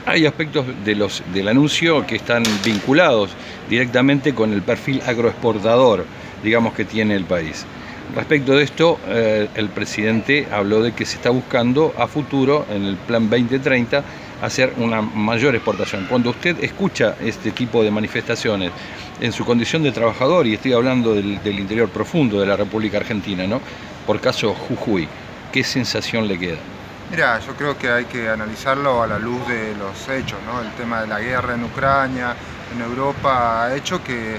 Hay aspectos del anuncio que están vinculados directamente con el perfil agroexportador, digamos, que tiene el país. Respecto de esto, el presidente habló de que se está buscando a futuro, en el Plan 2030, hacer una mayor exportación. Cuando usted escucha este tipo de manifestaciones en su condición de trabajador, y estoy hablando del interior profundo de la República Argentina, ¿no? Por caso Jujuy, ¿qué sensación le queda? Mira, yo creo que hay que analizarlo a la luz de los hechos, ¿no? El tema de la guerra en Ucrania, en Europa, ha hecho que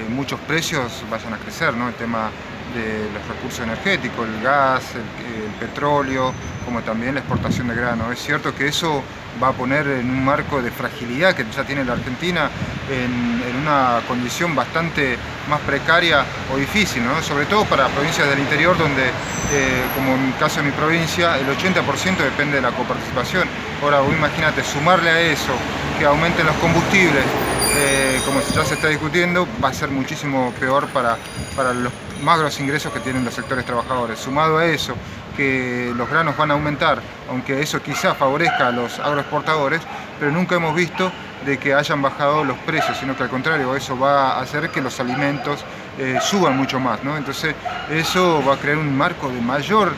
muchos precios vayan a crecer, ¿no? El tema de los recursos energéticos, el gas, el petróleo, como también la exportación de grano. Es cierto que eso va a poner en un marco de fragilidad que ya tiene la Argentina en una condición bastante más precaria o difícil, ¿no? Sobre todo para provincias del interior donde, como en el caso de mi provincia, el 80% depende de la coparticipación. Ahora, vos imagínate, sumarle a eso que aumenten los combustibles, como ya se está discutiendo, va a ser muchísimo peor para los magros ingresos que tienen los sectores trabajadores. Sumado a eso, que los granos van a aumentar, aunque eso quizá favorezca a los agroexportadores, pero nunca hemos visto de que hayan bajado los precios, sino que al contrario, eso va a hacer que los alimentos suban mucho más, ¿no? Entonces eso va a crear un marco de mayor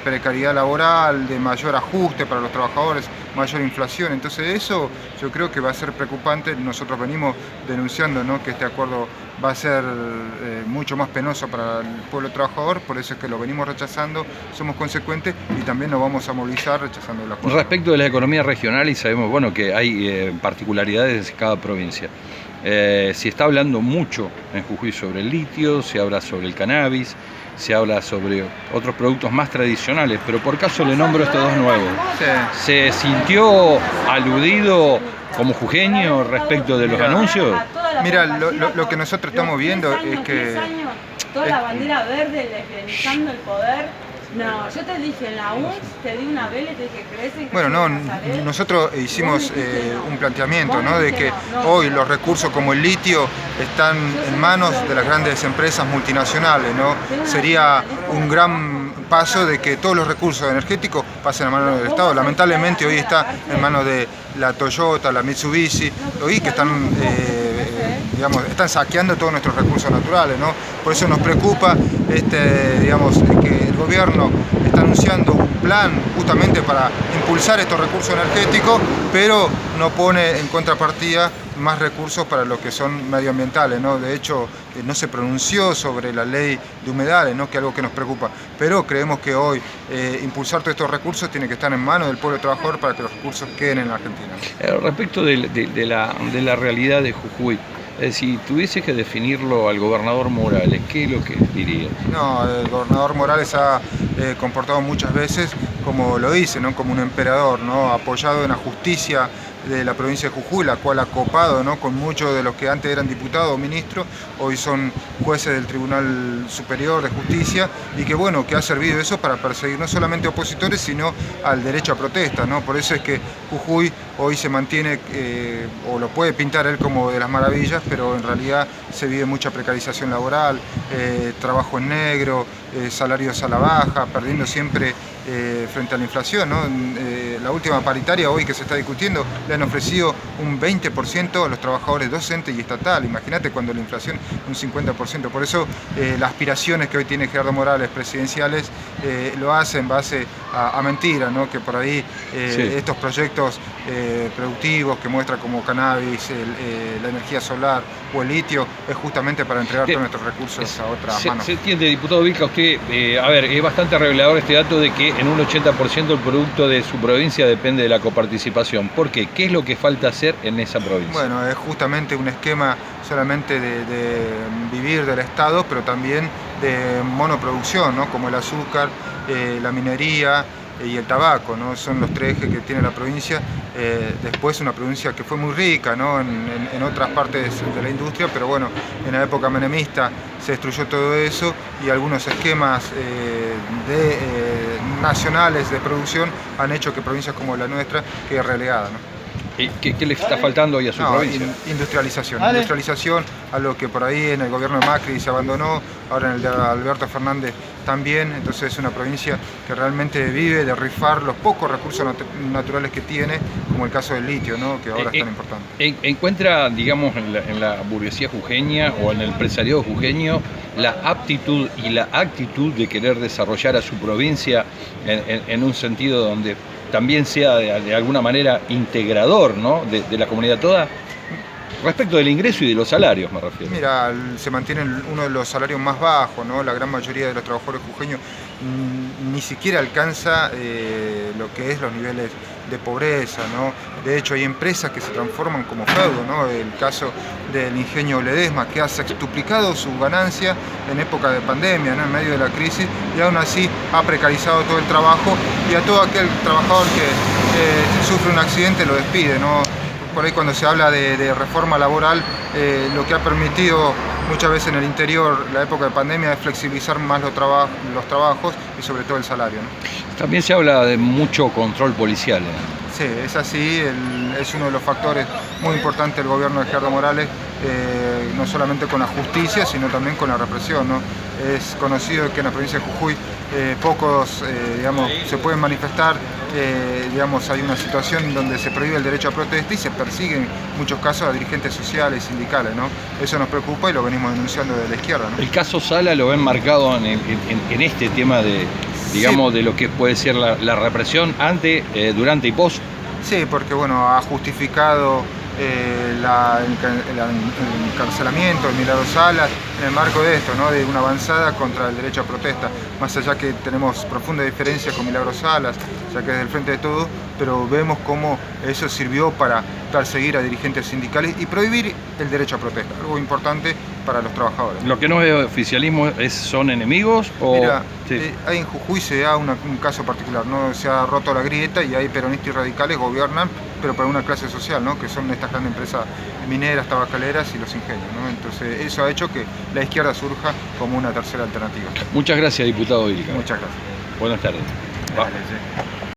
precariedad laboral, de mayor ajuste para los trabajadores, mayor inflación. Entonces eso yo creo que va a ser preocupante. Nosotros venimos denunciando, ¿no?, que este acuerdo va a ser mucho más penoso para el pueblo trabajador, por eso es que lo venimos rechazando, somos consecuentes y también nos vamos a movilizar rechazando el acuerdo. Respecto de la economía regional, y sabemos, bueno, que hay particularidades de cada provincia. Se está hablando mucho en Jujuy sobre el litio, se habla sobre el cannabis, se habla sobre otros productos más tradicionales, pero por caso le nombro estos dos nuevos. Sí. ¿Se sintió aludido como jujeño respecto de los anuncios? Mira, lo que nosotros estamos viendo es que... Toda la bandera verde lesbianizando el poder. No, yo te dije en la UNS, te di una vela y te dije, ¿crees que... Bueno, no, nosotros hicimos un planteamiento, ¿no?, de que hoy los recursos como el litio están en manos de las grandes empresas multinacionales, ¿no? Sería un gran paso de que todos los recursos energéticos pasen a manos del Estado. Lamentablemente hoy está en manos de la Toyota, la Mitsubishi, hoy que están... están saqueando todos nuestros recursos naturales, ¿no? Por eso nos preocupa que el gobierno está anunciando un plan justamente para impulsar estos recursos energéticos, pero no pone en contrapartida más recursos para lo que son medioambientales, ¿no? De hecho, no se pronunció sobre la ley de humedales, ¿no?, que es algo que nos preocupa, pero creemos que hoy impulsar todos estos recursos tiene que estar en manos del pueblo trabajador para que los recursos queden en la Argentina. Respecto de la realidad de Jujuy, si tuviese que definirlo al gobernador Morales, ¿qué es lo que diría? No, el gobernador Morales ha comportado muchas veces, como lo dice, ¿no?, como un emperador, ¿no?, apoyado en la justicia de la provincia de Jujuy, la cual ha copado, ¿no?, con muchos de los que antes eran diputados o ministros, hoy son jueces del Tribunal Superior de Justicia, y que bueno, que ha servido eso para perseguir no solamente opositores, sino al derecho a protesta, ¿no? Por eso es que Jujuy hoy se mantiene, o lo puede pintar él como de las maravillas, pero en realidad se vive mucha precarización laboral, trabajo en negro, salarios a la baja, perdiendo siempre frente a la inflación, ¿no? La última paritaria hoy que se está discutiendo le han ofrecido un 20% a los trabajadores docentes y estatal. Imagínate cuando la inflación es un 50%. Por eso las aspiraciones que hoy tiene Gerardo Morales presidenciales lo hace en base a mentiras, ¿no?, que por ahí Sí. estos proyectos productivos que muestra como cannabis, la energía solar o el litio es justamente para entregar todos nuestros recursos a otras manos. Se entiende, diputado Vilca, usted, es bastante revelador este dato de que en un 80% el producto de su provincia depende de la coparticipación. ¿Por qué? ¿Qué es lo que falta hacer en esa provincia? Bueno, es justamente un esquema solamente de vivir del Estado, pero también de monoproducción, ¿no?, como el azúcar, la minería y el tabaco, ¿no? Son los tres ejes que tiene la provincia. Después una provincia que fue muy rica, ¿no?, en otras partes de la industria, pero bueno, en la época menemista se destruyó todo eso y algunos esquemas nacionales de producción han hecho que provincias como la nuestra quede relegada, ¿no? ¿Qué le está faltando hoy a su provincia? Industrialización. ¿Vale? Industrialización, a lo que por ahí en el gobierno de Macri se abandonó, ahora en el de Alberto Fernández también. Entonces es una provincia que realmente vive de rifar los pocos recursos naturales que tiene, como el caso del litio, ¿no? Que ahora es tan importante. ¿Encuentra, digamos, en la burguesía jujeña o en el empresariado jujeño la aptitud y la actitud de querer desarrollar a su provincia en un sentido donde también sea de alguna manera integrador, ¿no? de la comunidad toda? Respecto del ingreso y de los salarios, me refiero. Mira, se mantiene uno de los salarios más bajos, ¿no? La gran mayoría de los trabajadores jujeños ni siquiera alcanza lo que es los niveles de pobreza, ¿no? De hecho, hay empresas que se transforman como feudo, ¿no? El caso del ingenio Ledesma, que ha sextuplicado su ganancia en época de pandemia, ¿no? En medio de la crisis, y aún así ha precarizado todo el trabajo, y a todo aquel trabajador que sufre un accidente lo despide, ¿no? Por ahí cuando se habla de reforma laboral, lo que ha permitido muchas veces en el interior la época de pandemia es flexibilizar más los trabajos y sobre todo el salario, ¿no? También se habla de mucho control policial. Sí, es así, es uno de los factores muy importantes del gobierno de Gerardo Morales, no solamente con la justicia, sino también con la represión, ¿no? Es conocido que en la provincia de Jujuy pocos se pueden manifestar, hay una situación donde se prohíbe el derecho a protesta y se persiguen en muchos casos a dirigentes sociales y sindicales, ¿no? Eso nos preocupa y lo venimos denunciando desde la izquierda, ¿no? El caso Sala lo ven marcado en este tema de, digamos, de lo que puede ser la represión antes, durante y post. Sí, porque bueno, ha justificado el encarcelamiento de Milagro Sala en el marco de esto, ¿no? De una avanzada contra el derecho a protesta, más allá que tenemos profunda diferencia con Milagro Salas, ya que es del Frente de Todos, pero vemos cómo eso sirvió para perseguir a dirigentes sindicales y prohibir el derecho a protesta, algo importante para los trabajadores. ¿Lo que no es oficialismo son enemigos? O... Mira, sí. Ahí en Jujuy se da un caso particular, ¿no? Se ha roto la grieta y hay peronistas y radicales gobiernan, pero para una clase social, ¿no? Que son estas grandes empresas mineras, tabacaleras y los ingenios, ¿no? Entonces eso ha hecho que la izquierda surja como una tercera alternativa. Muchas gracias, diputado Ilka. Muchas gracias. Buenas tardes. Dale, sí.